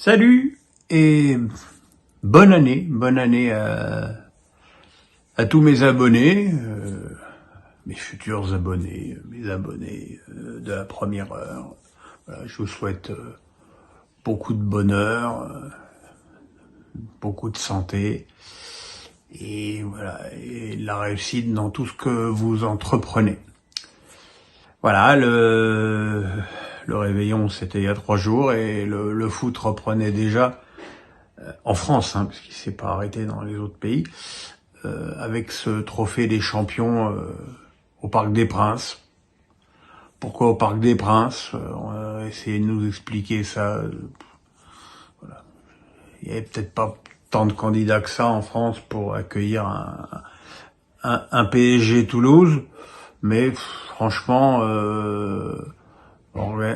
Salut et bonne année à tous mes abonnés, mes futurs abonnés, mes abonnés de la première heure. Voilà, je vous souhaite beaucoup de bonheur, beaucoup de santé et voilà, et de la réussite dans tout ce que vous entreprenez. Voilà, le réveillon c'était il y a 3 jours et le foot reprenait déjà en France, parce qu'il s'est pas arrêté dans les autres pays, avec ce trophée des champions au Parc des Princes. Pourquoi au Parc des Princes? On va essayer de nous expliquer ça. Voilà. Il y avait peut-être pas tant de candidats que ça en France pour accueillir un PSG Toulouse, mais franchement,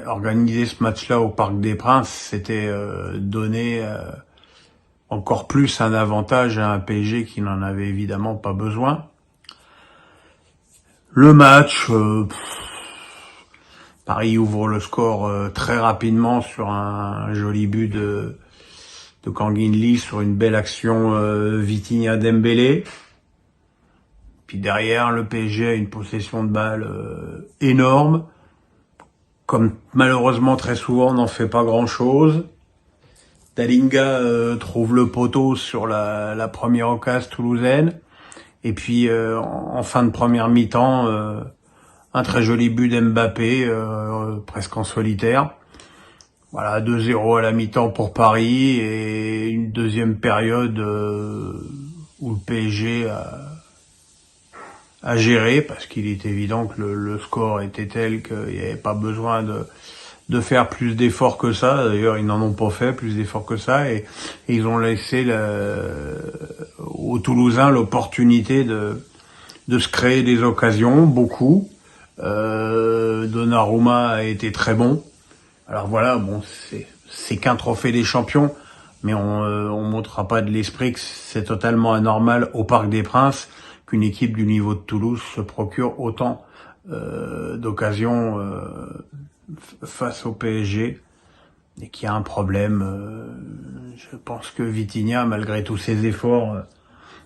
organiser ce match-là au Parc des Princes, c'était donner encore plus un avantage à un PSG qui n'en avait évidemment pas besoin. Le match, Paris ouvre le score très rapidement sur un joli but de Kangin Lee sur une belle action Vitinha Dembélé. Puis derrière, le PSG a une possession de balle énorme. Comme malheureusement très souvent, on n'en fait pas grand-chose. Dalinga trouve le poteau sur la première occasion toulousaine. Et puis en fin de première mi-temps, un très joli but d'Mbappé, presque en solitaire. Voilà, 2-0 à la mi-temps pour Paris et une deuxième période où le PSG a géré, parce qu'il est évident que le score était tel qu'il n'y avait pas besoin de faire plus d'efforts que ça. D'ailleurs, ils n'en ont pas fait plus d'efforts que ça et ils ont laissé aux Toulousains l'opportunité de se créer des occasions, beaucoup. Donnarumma a été très bon. Alors voilà, bon, c'est qu'un trophée des champions, mais on montrera pas de l'esprit que c'est totalement anormal au Parc des Princes qu'une équipe du niveau de Toulouse se procure autant d'occasions face au PSG et qu'il y a un problème. Je pense que Vitinha, malgré tous ses efforts,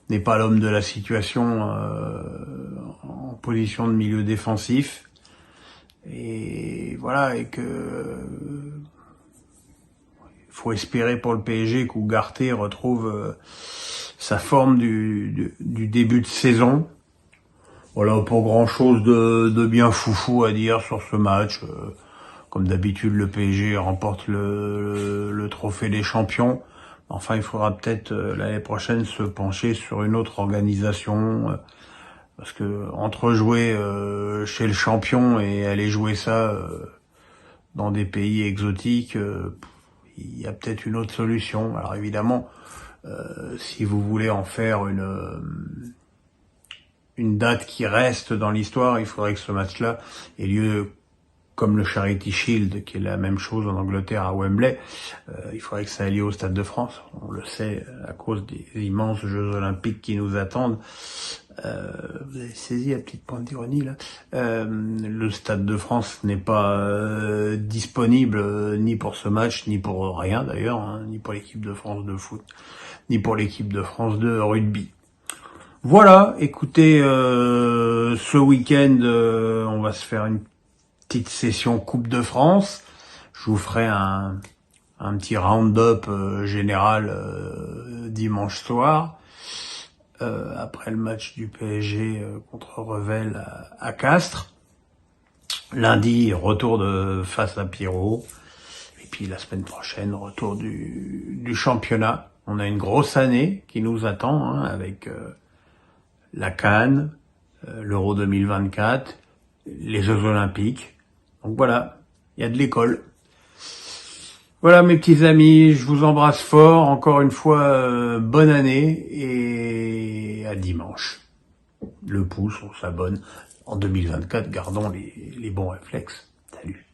n'est pas l'homme de la situation en position de milieu défensif. Et voilà, et que faut espérer pour le PSG qu'Ougarté retrouve sa forme du début de saison. Voilà, pas grand chose de bien foufou à dire sur ce match. Comme d'habitude, le PSG remporte le trophée des champions. Enfin, il faudra peut-être l'année prochaine se pencher sur une autre organisation, parce que entre jouer chez le champion et aller jouer ça dans des pays exotiques, il y a peut-être une autre solution. Alors évidemment, si vous voulez en faire une date qui reste dans l'histoire, il faudrait que ce match-là ait lieu comme le Charity Shield, qui est la même chose en Angleterre à Wembley. Il faudrait que ça ait lieu au Stade de France. On le sait à cause des immenses Jeux Olympiques qui nous attendent. Vous avez saisi la petite pointe d'ironie là. Le Stade de France n'est pas disponible ni pour ce match, ni pour rien d'ailleurs, ni pour l'équipe de France de foot, ni pour l'équipe de France de rugby. Voilà, écoutez, ce week-end, on va se faire une petite session Coupe de France. Je vous ferai un petit round-up général dimanche soir, après le match du PSG contre Revel à Castres. Lundi, retour face à Pierrot. Et puis la semaine prochaine, retour du championnat. On a une grosse année qui nous attend, avec la CAN, l'Euro 2024, les Jeux Olympiques. Donc voilà, il y a de l'école. Voilà mes petits amis, je vous embrasse fort. Encore une fois, bonne année et à dimanche. Le pouce, on s'abonne. En 2024, gardons les bons réflexes. Salut.